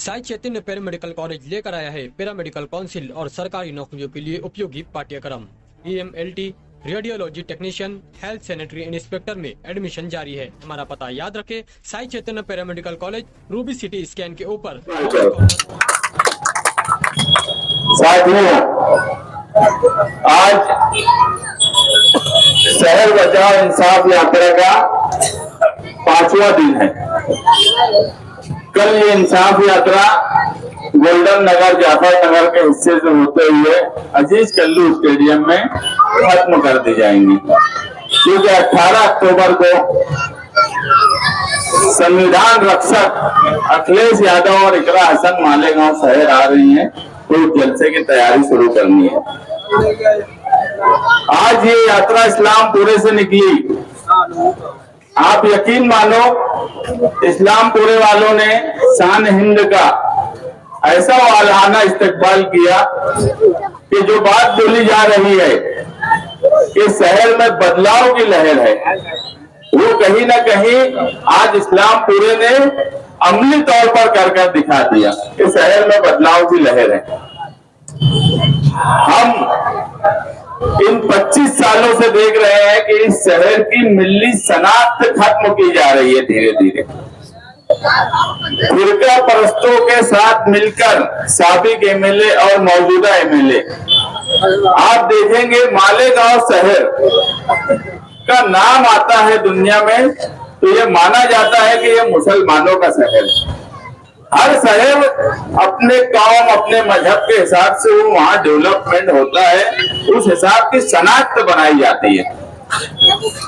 Sai Chaitanya paramedical college लेकर आया है पैरामेडिकल काउंसिल और सरकारी नौकरियों के लिए उपयोगी पाठ्यक्रम। EMLT, radiology technician, health sanitary inspector में एडमिशन जारी है। हमारा पता याद रखें, Sai Chaitanya paramedical college, ruby city scan के ऊपर। साथियों, आज शहर बचाओ इंसाफ यात्रा का 5वां दिन है। कल ये इंसाफ यात्रा गोल्डन नगर जाफर नगर के हिस्से से होते हुए अजीज कल्लू स्टेडियम में खत्म कर दी जाएंगी, क्योंकि 18 अक्टूबर को संविधान रक्षक अखिलेश यादव और इकरा हसन मालेगांव शहर आ रही हैं, तो जलसे की तैयारी शुरू करनी है। आज ये यात्रा इस्लामपुरे से निकली। आप यकीन मानो, इस्लामपुरे वालों ने शान हिंद का ऐसा वालाना इस्तकबाल किया कि जो बात बोली जा रही है कि शहर में बदलाव की लहर है, वो कहीं ना कहीं आज इस्लामपुरे ने अमली तौर पर कर दिखा दिया कि शहर में बदलाव की लहर है। हम इन 25 सालों से देख रहे हैं कि इस शहर की मिल्ली शनाख्त खत्म की जा रही है धीरे धीरे। फिरका परस्तों के साथ मिलकर साबिक MLA और मौजूदा MLA, आप देखेंगे मालेगांव शहर का नाम आता है दुनिया में तो ये माना जाता है कि ये मुसलमानों का शहर है। हर शहर अपने कौम अपने मजहब के हिसाब से वो वहाँ डेवलपमेंट होता है, उस हिसाब की शनाख्त बनाई जाती है।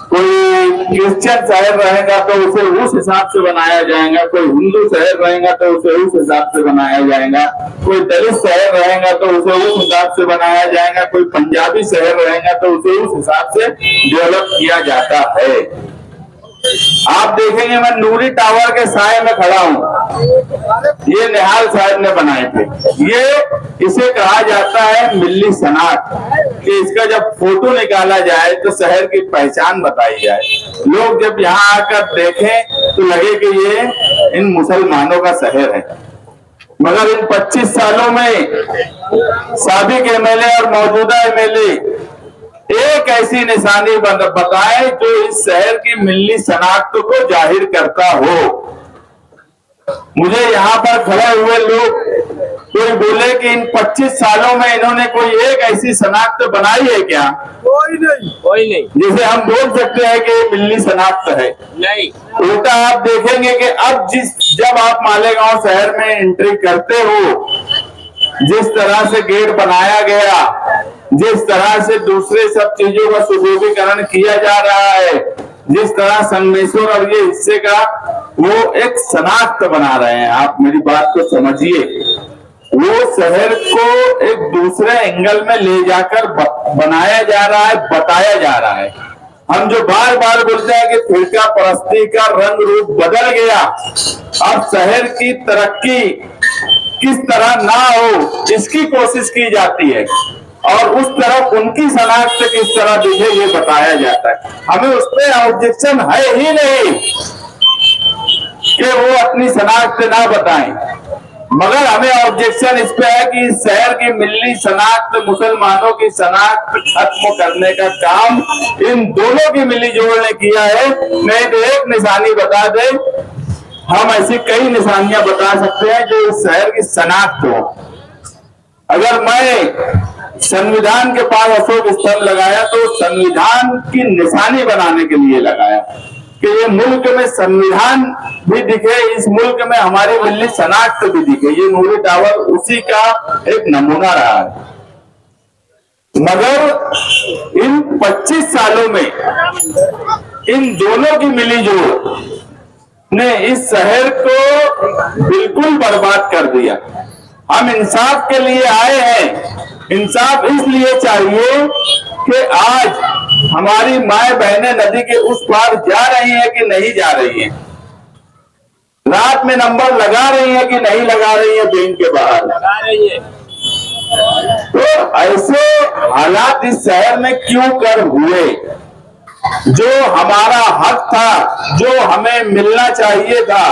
कोई क्रिश्चियन शहर रहेगा तो उसे उस हिसाब से बनाया जाएगा, कोई हिंदू शहर रहेगा तो उसे उस हिसाब से बनाया जाएगा, कोई दलित शहर रहेगा तो उसे उस हिसाब से बनाया जाएगा, कोई पंजाबी शहर रहेगा तो उसे उस हिसाब से डेवलप किया जाता है। आप देखेंगे, मैं नूरी टावर के साए में खड़ा हूँ, ये निहाल साहब ने बनाए थे। ये इसे कहा जाता है मिल्ली शनाख्त, कि इसका जब फोटो निकाला जाए तो शहर की पहचान बताई जाए, लोग जब यहाँ आकर देखें तो लगे कि ये इन मुसलमानों का शहर है। मगर इन 25 सालों में साबिक MLA और मौजूदा MLA एक ऐसी निशानी बताए जो इस शहर की मिल्ली शनाख्त को जाहिर करता हो। मुझे यहाँ पर खड़े हुए लोग कोई बोले कि इन 25 सालों में इन्होंने कोई एक ऐसी शनाख्त बनाई है क्या? कोई नहीं। जिसे हम बोल सकते हैं कि ये मिल्ली शनाख्त है, नहीं। उल्टा आप देखेंगे कि अब जब आप मालेगांव शहर में एंट्री करते हो, जिस तरह से गेट बनाया गया, जिस तरह से दूसरे सब चीजों का सुशोभीकरण किया जा रहा है, जिस तरह संगमेश्वर और ये हिस्से का वो एक शनाख्त बना रहे हैं, आप मेरी बात को समझिए। वो शहर को एक दूसरे एंगल में ले जाकर बनाया जा रहा है, बताया जा रहा है। हम जो बार बार बोलते हैं कि फिरका परस्ती का रंग रूप बदल गया, अब शहर की तरक्की किस तरह ना हो इसकी कोशिश की जाती है, और उस तरफ उनकी शनाख्त किस तरह दिखे ये बताया जाता है। हमें उस पर ऑब्जेक्शन है ही नहीं कि वो अपनी शनाख्त ना बताएं, मगर हमें ऑब्जेक्शन इस पे है कि इस शहर की मिल्ली शनाख्त, मुसलमानों की शनाख्त खत्म करने का काम इन दोनों की मिली जोड़ ने किया है। नहीं तो एक निशानी बता दे, हम ऐसी कई निशानियां बता सकते हैं जो इस शहर की शनाख्त हो। अगर मैं संविधान के पास अशोक स्तंभ लगाया तो संविधान की निशानी बनाने के लिए लगाया कि ये मुल्क में संविधान भी दिखे, इस मुल्क में हमारी मिल्ली शनाख्त भी दिखे। ये नूरी टावर उसी का एक नमूना रहा है। मगर इन 25 सालों में इन दोनों की मिली जोड़ ने इस शहर को बिल्कुल बर्बाद कर दिया। हम इंसाफ के लिए आए हैं। इंसाफ इसलिए चाहिए कि आज हमारी माए बहनें नदी के उस पार जा रही हैं कि नहीं जा रही हैं, रात में नंबर लगा रही हैं कि नहीं लगा रही हैं, बैंक के बाहर लगा रही है। तो ऐसे हालात इस शहर में क्यों कर हुए? जो हमारा हक था, जो हमें मिलना चाहिए था,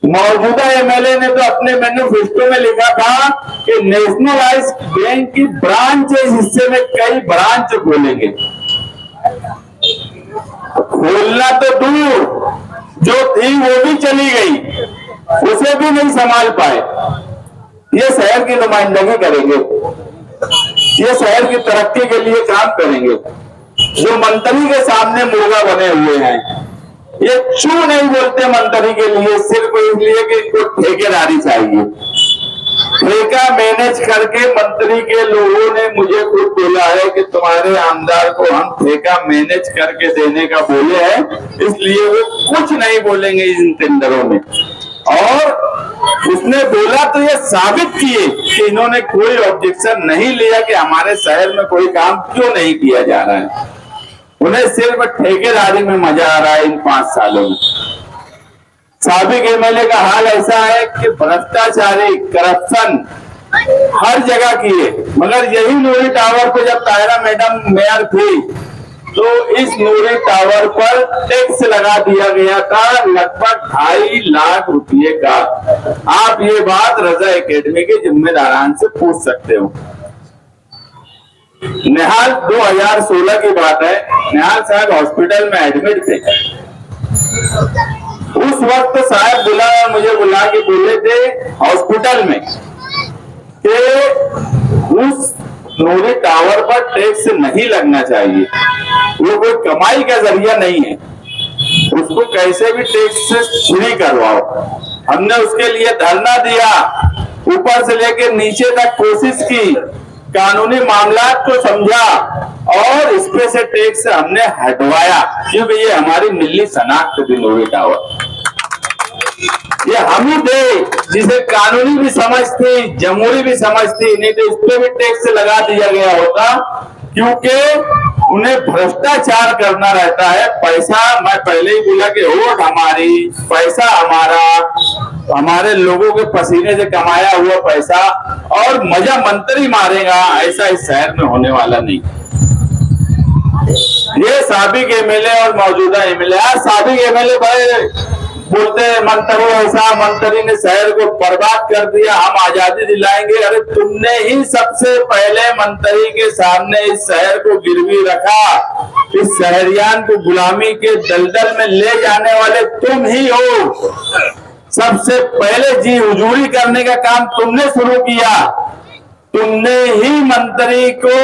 मौजूदा एमएलए ने तो अपने मैनिफेस्टो में लिखा था कि नेशनलाइज बैंक की ब्रांच इस हिस्से में कई ब्रांच खोलेंगे। खोलना तो दूर, जो थी वो भी चली गई, उसे भी नहीं संभाल पाए। ये शहर की नुमाइंदगी करेंगे, ये शहर की तरक्की के लिए काम करेंगे। जो मंत्री के सामने मुर्गा बने हुए हैं, ये क्यों नहीं बोलते मंत्री के लिए? सिर्फ इसलिए कि इनको ठेकेदारी चाहिए। ठेका मैनेज करके मंत्री के लोगों ने मुझे खुद बोला है कि तुम्हारे आमदार को हम ठेका मैनेज करके देने का बोले हैं, इसलिए वो कुछ नहीं बोलेंगे इन टेंडरों में। और उसने बोला तो ये साबित किए कि इन्होंने कोई ऑब्जेक्शन नहीं लिया कि हमारे शहर में कोई काम क्यों नहीं किया जा रहा है। उन्हें सिर्फ ठेकेदारी में मजा आ रहा है इन 5 सालों में। साबिक एमएलए का हाल ऐसा है कि भ्रष्टाचारी, करप्शन हर जगह किए। मगर यही नूरी टावर पे जब ताहिरा मैडम मेयर थी तो इस नूरी टावर पर टैक्स लगा दिया गया था लगभग 2.5 लाख रुपए का। आप ये बात रजा एकेडमी के जिम्मेदारान से पूछ सकते हो। निहाल 2016 की बात है, निहाल साहब हॉस्पिटल में एडमिट थे। उस वक्त साहब मुझे बुला के बोले थे हॉस्पिटल में कि उस नूरी टावर पर टैक्स नहीं लगना चाहिए, वो कोई कमाई का जरिया नहीं है, उसको कैसे भी टैक्स से फ्री करवाओ। हमने उसके लिए धरना दिया, ऊपर से लेकर नीचे तक कोशिश की, कानूनी मामलात को समझा और इसमें से टैक्स हमने हटवाया, क्योंकि ये हमारी मिली शनाख्त थी। नूरी टावर ये हम ही थे जिसे कानूनी भी समझ थी, जमहूरी भी समझ थी, नहीं तो इस पे भी टैक्स लगा दिया गया होता, क्योंकि उन्हें भ्रष्टाचार करना रहता है। पैसा, मैं पहले ही बोला कि वोट हमारी, पैसा हमारा, हमारे लोगों के पसीने से कमाया हुआ पैसा, और मजा मंत्री मारेगा, ऐसा इस शहर में होने वाला नहीं। ये साबिक एमएलए और मौजूदा एमएलए, आज साबिक एमएलए बड़े बोलते हैं मंत्री ऐसा, मंत्री ने शहर को बर्बाद कर दिया, हम आजादी दिलाएंगे। अरे तुमने ही सबसे पहले मंत्री के सामने इस शहर को गिरवी रखा, इस शहरियान को गुलामी के दलदल में ले जाने वाले तुम ही हो। सबसे पहले जी हुजूरी करने का काम तुमने शुरू किया, तुमने ही मंत्री को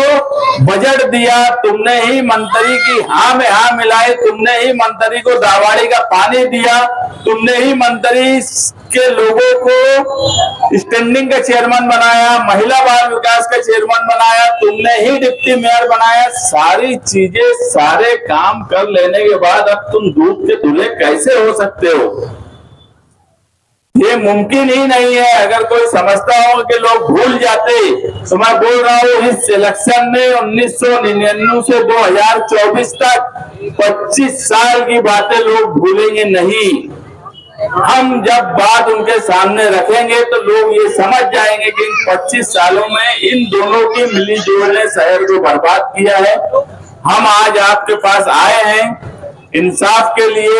बजट दिया, तुमने ही मंत्री की हाँ में हाँ मिलाई, तुमने ही मंत्री को दावाड़ी का पानी दिया, तुमने ही मंत्री के लोगों को स्टैंडिंग का चेयरमैन बनाया, महिला बाल विकास का चेयरमैन बनाया, तुमने ही डिप्टी मेयर बनाया। सारी चीजें, सारे काम कर लेने के बाद अब तुम दूध के दूल्हे कैसे हो सकते हो? ये मुमकिन ही नहीं है। अगर कोई समझता हो कि लोग भूल जाते, तो मैं बोल रहा हूँ इस इलेक्शन में 1999 से 2024 तक 25 साल की बातें लोग भूलेंगे नहीं। हम जब बात उनके सामने रखेंगे तो लोग ये समझ जाएंगे कि इन 25 सालों में इन दोनों की मिलीजुल ने शहर को बर्बाद किया है। हम आज आपके पास आए हैं इंसाफ के लिए।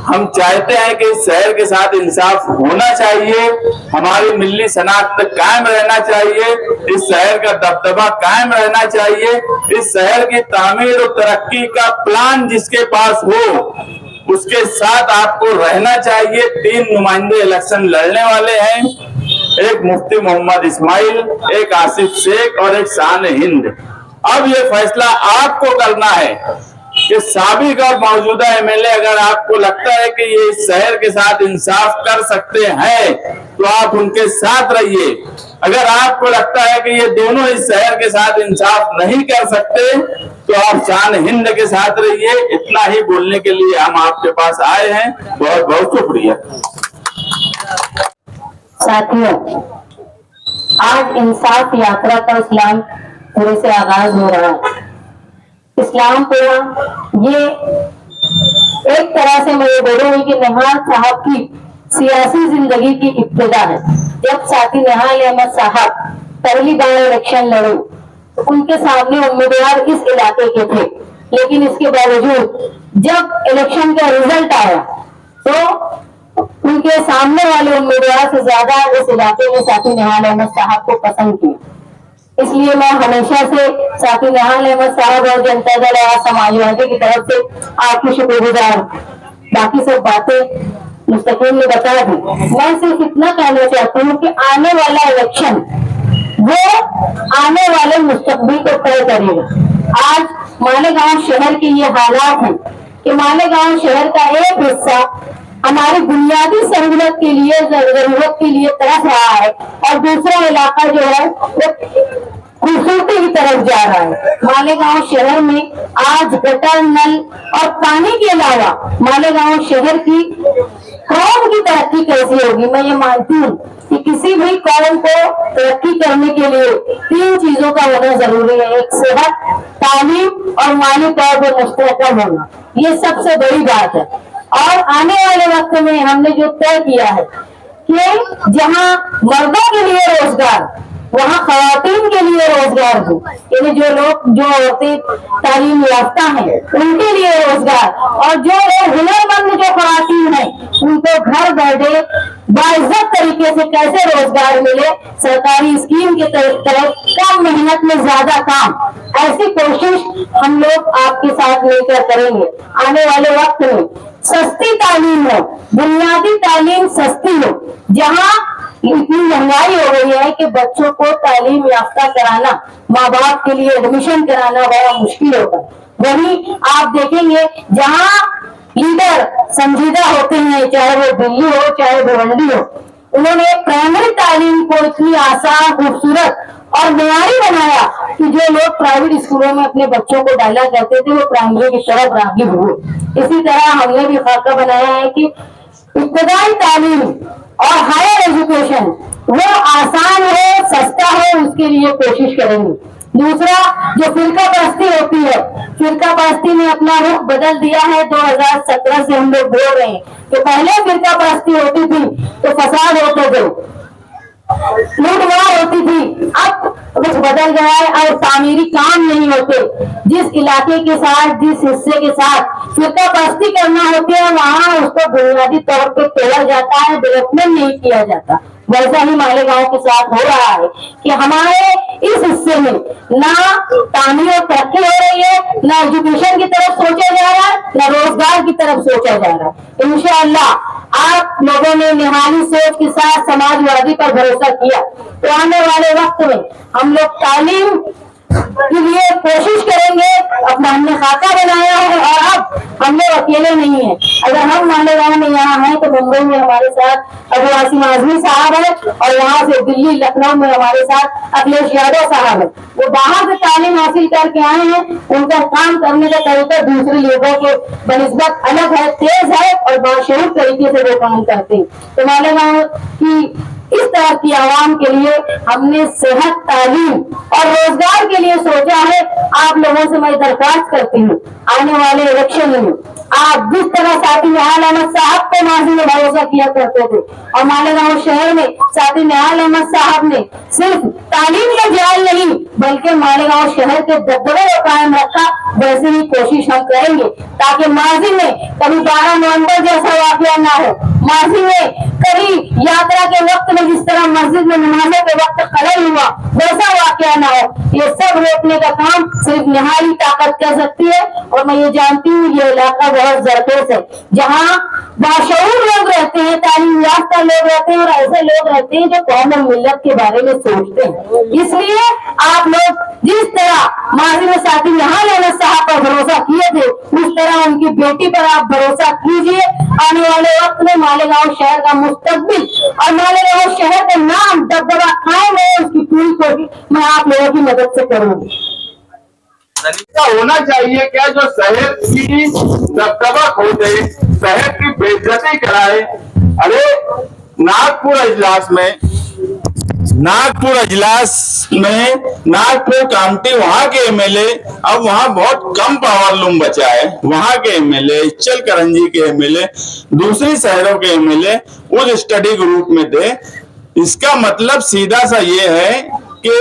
हम चाहते हैं कि इस शहर के साथ इंसाफ होना चाहिए, हमारी मिली शनाख्त कायम रहना चाहिए, इस शहर का दबदबा कायम रहना चाहिए, इस शहर की तामीर और तरक्की का प्लान जिसके पास हो उसके साथ आपको रहना चाहिए। 3 नुमाइंदे इलेक्शन लड़ने वाले हैं, एक मुफ्ती मोहम्मद इस्माइल, एक आसिफ शेख और एक शान हिंद। अब ये फैसला आपको करना है कि साबिक और मौजूदा एमएलए, अगर आपको लगता है कि ये इस शहर के साथ इंसाफ कर सकते हैं तो आप उनके साथ रहिए। अगर आपको लगता है कि ये दोनों इस शहर के साथ इंसाफ नहीं कर सकते तो आप शान हिंद के साथ रहिए। इतना ही बोलने के लिए हम आपके पास आए हैं। बहुत बहुत शुक्रिया। साथियों, आज इंसाफ यात्रा का इस्लामपुर से आगाज हो रहा है। इस्लामपुर ये एक तरह से मैं बोलूंगी कि निहाल साहब की सियासी जिंदगी की इब्तिदा है। जब साथी निहाल अहमद साहब पहली बार इलेक्शन लड़े तो उनके सामने उम्मीदवार इस इलाके के थे, लेकिन इसके बावजूद जब इलेक्शन का रिजल्ट आया तो उनके सामने वाले उम्मीदवार से ज्यादा इस इलाके में साथी निहाल अहमद साहब को पसंद किया। इसलिए मैं हमेशा से साथी निहाल अहमद साहब और जनता दल और समाजवादी की तरफ से आपकी शुक्रगुजार हूं। बाकी सब बातें मुस्तकीम ने बता दी। मैं सिर्फ इतना कहना चाहती हूँ कि आने वाला इलेक्शन वो आने वाले मुस्तकबिल को तय करेगा। आज मालेगांव शहर के ये हालात हैं कि मालेगांव शहर का एक हिस्सा हमारी बुनियादी सहूलत के लिए जरूरत के लिए तरफ रहा है और दूसरा इलाका जो है वो खूबसूरती की तरफ जा रहा है। मालेगांव शहर में आज गटर, नल और पानी के अलावा मालेगांव शहर की कौम की तरक्की कैसी होगी। मैं ये मानती हूँ कि किसी भी कौम को तरक्की करने के लिए 3 चीजों का होना जरूरी है। एक सेहत, तालीम और माली तौर पर मुस्तहकम होना। ये सबसे बड़ी बात है। और आने वाले वक्त में हमने जो तय किया है कि जहाँ मर्दों के लिए रोजगार वहाँ खवातीन के लिए रोजगार हो, यानी जो औरतें तालीम याफ्ता हैं उनके लिए रोजगार, और जो हुनरमंद जो खवातीन हैं उनको घर बैठे बाइज्जत तरीके से कैसे रोजगार मिले, सरकारी स्कीम के तहत कम मेहनत में ज्यादा काम, ऐसी कोशिश हम लोग आपके साथ मिलकर करेंगे। आने वाले वक्त में सस्ती तालीम हो, बुनियादी तालीम सस्ती हो। जहाँ इतनी महंगाई हो गई है कि बच्चों को तालीम याफ्ता कराना, माँ बाप के लिए एडमिशन कराना बड़ा मुश्किल होता है। वहीं आप देखेंगे जहाँ लीडर संजीदा होते हैं, चाहे वो दिल्ली हो चाहे भिवंडी हो, उन्होंने प्राइमरी तालीम को इतनी आसान, खूबसूरत और मयारी बनाया कि जो लोग प्राइवेट स्कूलों में अपने बच्चों को डाला करते थे वो प्राइमरी की तरफ राग़िब हुए। इसी तरह हमने भी खाका बनाया है कि इब्तदाई तालीम और हायर एजुकेशन वो आसान हो, सस्ता हो, उसके लिए कोशिश करेंगे। दूसरा, जो फिरका परस्ती होती है, फिरका परस्ती ने अपना रुख बदल दिया है। 2017 से हम लोग बोल रहे हैं तो पहले फिरका परस्ती होती थी तो फसाद होते थे, लूटमार होती थी। अब कुछ बदल गया है और तामीरी काम नहीं होते। जिस इलाके के साथ, जिस हिस्से के साथ फिरका परस्ती करना होती है वहाँ उसको बुनियादी तौर पे तोड़ा जाता है, डेवलपमेंट नहीं किया जाता। वैसा ही मालेगांव के साथ हो रहा है कि हमारे इस हिस्से में ना तामीर और तरक्की हो रही है, ना एजुकेशन की तरफ सोचा जा रहा है, ना रोजगार की तरफ सोचा जा रहा है। इंशाअल्लाह आप लोगों ने निहाली सोच के साथ समाजवादी पर भरोसा किया तो आने वाले वक्त में हम लोग तालीम के लिए कोशिश करेंगे। अपना हमने खाका बनाया है और अब हम लोग अकेले नहीं है। अगर हम मालेगांव में यहाँ हैं तो मुंबई में हमारे साथ अबू आसिम आजमी साहब है और यहाँ से दिल्ली, लखनऊ में हमारे साथ अखिलेश यादव साहब है। वो बाहर से तालीम हासिल करके आए हैं, उनका काम करने का तरीका दूसरे लोगों के बनिस्बत अलग है, तेज है और बाशऊर तरीके से वो काम करते हैं। तो मालेगांव की इस तरह की आवाम के लिए हमने सेहत, तालीम और रोजगार के लिए सोचा है। आप लोगों से मैं दरख्वास्त करती हूँ आने वाले इलेक्शन में आप जिस तरह साथी निहाल अहमद साहब पे माजी में भरोसा किया करते थे और मालेगांव शहर में साथी निहाल अहमद साहब ने सिर्फ तालीम का जाल नहीं बल्कि मालेगांव शहर के दबदबे को कायम रखा, वैसे ही कोशिश हम करेंगे ताकि माजी में कभी 12 नवंबर जैसा वाकया ना हो। माजी में कभी यात्रा के वक्त में जिस तरह मस्जिद में नमाजों के वक्त खलल हुआ वैसा वाकया ना हो। ये सब रोकने का काम सिर्फ निहाली ताकत कर सकती है। और मैं ये जानती हूँ ये इलाका बहुत जरखेज है जहाँ बाशऊर लोग रहते हैं, तालीम याफ्ता लोग रहते हैं और ऐसे लोग रहते हैं जो कौम और मिल्लत के बारे में सोचते हैं। इसलिए आप लोग जिस तरह माजी में साथी निहाल अहमद साहब पर भरोसा किए थे उस तरह उनकी बेटी पर आप भरोसा कीजिए। आने वाले वक्त में मालेगांव शहर का मुस्तकबिल और मालेगांव शहर का नाम दबदबा कायम है, उसकी पूरी कोशिश मैं आप लोगों की मदद से करूंगी। क्या होना चाहिए क्या जो शहर की दबदबा खो दे, शहर की बेइज्जती कराए। अरे नागपुर इजलास में नागपुर काउंटी वहां के एमएलए, अब वहां बहुत कम पावर लूम बचा है, वहां के एमएलए, इच्चलकरंजी के एमएलए, दूसरी शहरों के एमएलए उस स्टडी ग्रुप में थे। इसका मतलब सीधा सा ये है कि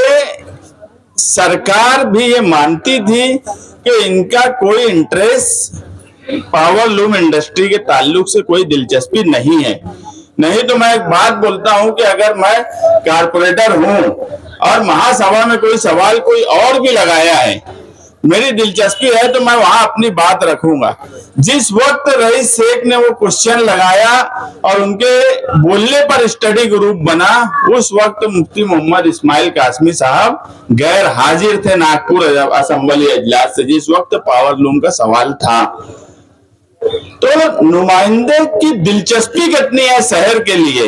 सरकार भी ये मानती थी कि इनका कोई इंटरेस्ट पावर लूम इंडस्ट्री के ताल्लुक से कोई दिलचस्पी नहीं है। नहीं तो मैं एक बात बोलता हूं कि अगर मैं कारपोरेटर हूं और महासभा में कोई सवाल कोई और भी लगाया है, मेरी दिलचस्पी है तो मैं वहां अपनी बात रखूंगा। जिस वक्त रईस शेख ने वो क्वेश्चन लगाया और उनके बोलने पर स्टडी ग्रुप बना, उस वक्त मुफ्ती मोहम्मद इस्माइल कासमी साहब गैर हाजिर थे नागपुर असेंबली इजलास से, जिस वक्त पावर लूम का सवाल था। तो नुमाइंदे की दिलचस्पी कितनी है शहर के लिए,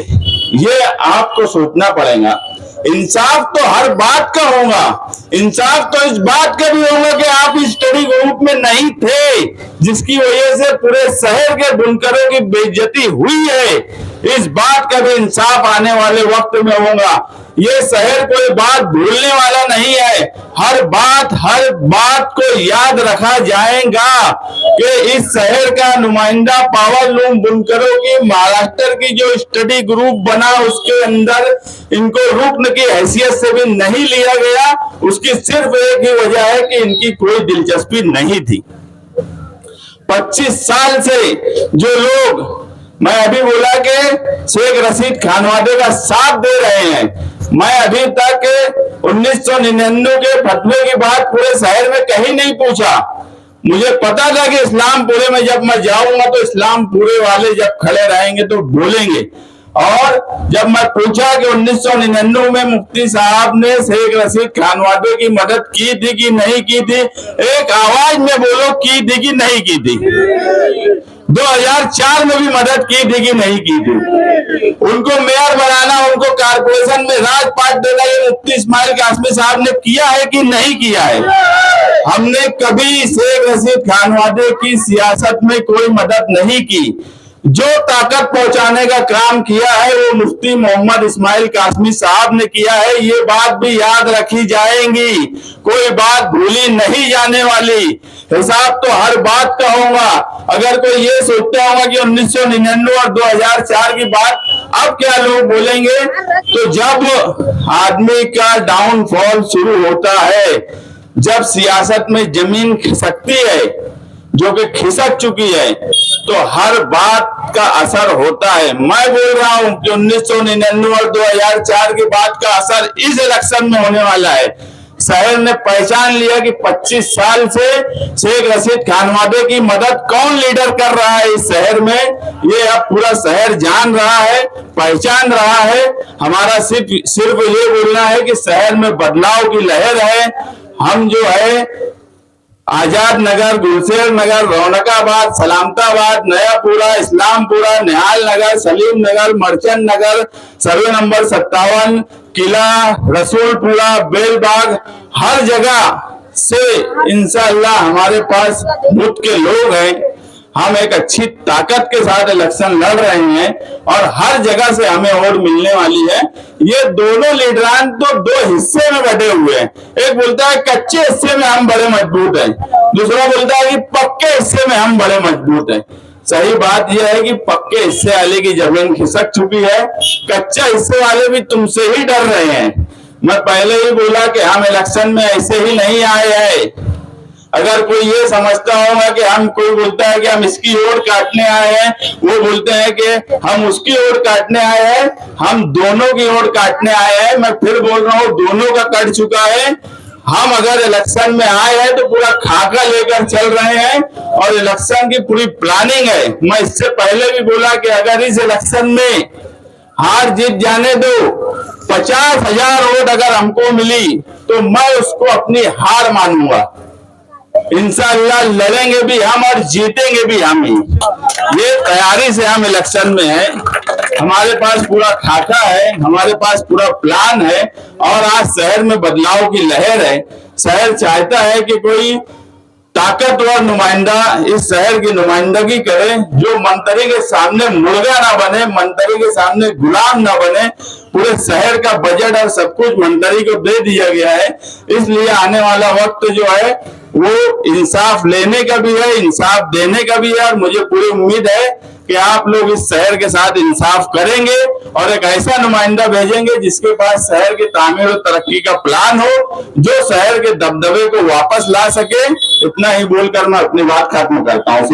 ये आपको सोचना पड़ेगा। इंसाफ तो हर बात का होगा, इंसाफ तो इस बात का भी होगा कि आप स्टडी ग्रुप में नहीं थे, जिसकी वजह से पूरे शहर के बुनकरों की बेइज्जती हुई है। इस बात का भी इंसाफ आने वाले वक्त में होगा। ये शहर कोई बात भूलने वाला नहीं है। हर बात को याद रखा जाएगा कि इस शहर का नुमाइंदा पावर लूम बुनकरों की महाराष्ट्र की जो स्टडी ग्रुप बना, उसके अंदर इनको रुकन की हैसियत से भी नहीं लिया गया। उसकी सिर्फ एक ही वजह है कि इनकी कोई दिलचस्पी नहीं थी। 25 साल से जो लोग, मैं अभी बोला कि शेख रशीद खानवादे का साथ दे रहे हैं, मैं अभी तक 1999 के फतवे की बात पूरे शहर में कहीं नहीं पूछा। मुझे पता था कि इस्लामपुरे में जब मैं जाऊंगा तो इस्लामपुरे वाले जब खड़े रहेंगे तो बोलेंगे। और जब मैं पूछा कि 1999 में मुफ्ती साहब ने शेख रशीद खानवादे की मदद की थी कि नहीं की थी, एक आवाज में बोलो, की थी कि नहीं की थी। 2004 में भी मदद की थी कि नहीं की थी। उनको मेयर बनाना, उनको कारपोरेशन में राजपाट देना, ये मुफ्ती इस्माइल कासमी साहब ने किया है कि नहीं किया है। हमने कभी शेख रशीद खानवादे की सियासत में कोई मदद नहीं की। जो ताकत पहुंचाने का काम किया है वो मुफ्ती मोहम्मद इस्माइल कासमी साहब ने किया है। ये बात भी याद रखी जाएगी, कोई बात भूली नहीं जाने वाली। हिसाब तो हर बात का होगा। अगर कोई ये सोचता होगा कि 1999 और 2004 की बात अब क्या लोग बोलेंगे, तो जब आदमी का डाउनफॉल शुरू होता है, जब सियासत में जमीन खिसकती है, जो कि खिसक चुकी है, तो हर बात का असर होता है। मैं बोल रहा हूं कि 1999 और 2004 की बात का असर इस इलेक्शन में होने वाला है। शहर ने पहचान लिया कि 25 साल से शेख रशीद खानवादे की मदद कौन लीडर कर रहा है इस शहर में, ये अब पूरा शहर जान रहा है, पहचान रहा है। हमारा सिर्फ ये बोलना है कि शहर में बदलाव की लहर है। हम जो है आजाद नगर, गुलशेर नगर, रौनकाबाद, सलामताबाद, नयापुरा, इस्लामपुरा, निहाल नगर, सलीम नगर, मर्चेंट नगर, सर्वे नंबर 57, किला, रसूलपुरा, बेलबाग, हर जगह से इंशाअल्लाह हमारे पास बुद्ध के लोग हैं। हम एक अच्छी ताकत के साथ इलेक्शन लड़ रहे हैं और हर जगह से हमें वोट मिलने वाली है। ये दोनों लीडरान तो दो हिस्से में बटे हुए हैं। एक बोलता है कच्चे हिस्से में हम बड़े मजबूत हैं, दूसरा बोलता है कि पक्के हिस्से में हम बड़े मजबूत हैं। सही बात यह है कि पक्के हिस्से वाले की जमीन खिसक चुकी है, कच्चा हिस्से वाले भी तुमसे ही डर रहे हैं। मैं पहले ही बोला कि हम इलेक्शन में ऐसे ही नहीं आए हैं। अगर कोई ये समझता होगा कि हम, कोई बोलता है कि हम इसकी ओर काटने आए हैं, वो बोलते हैं कि हम उसकी ओर काटने आए हैं, हम दोनों की ओर काटने आए हैं। मैं फिर बोल रहा हूँ, दोनों का कट चुका है। हम अगर इलेक्शन में आए हैं तो पूरा खाका लेकर चल रहे हैं और इलेक्शन की पूरी प्लानिंग है। मैं इससे पहले भी बोला कि अगर इस इलेक्शन में हार जीत जाने दो, 50,000 वोट अगर हमको मिली तो मैं उसको अपनी हार मानूंगा। इंशाअल्लाह लड़ेंगे भी हम और जीतेंगे भी हम ही। ये तैयारी से हम इलेक्शन में हैं। हमारे पास पूरा खाका है, हमारे पास पूरा प्लान है और आज शहर में बदलाव की लहर है। शहर चाहता है कि कोई ताकतवर नुमाइंदा इस शहर की नुमाइंदगी करे, जो मंत्री के सामने मुर्गा ना बने, मंत्री के सामने गुलाम ना बने। पूरे शहर का बजट और सब कुछ मंत्री को दे दिया गया है, इसलिए आने वाला वक्त जो है वो इंसाफ लेने का भी है, इंसाफ देने का भी है। और मुझे पूरी उम्मीद है कि आप लोग इस शहर के साथ इंसाफ करेंगे और एक ऐसा नुमाइंदा भेजेंगे जिसके पास शहर की तामीर और तरक्की का प्लान हो, जो शहर के दबदबे को वापस ला सके। इतना ही बोलकर मैं अपनी बात खत्म करता हूँ।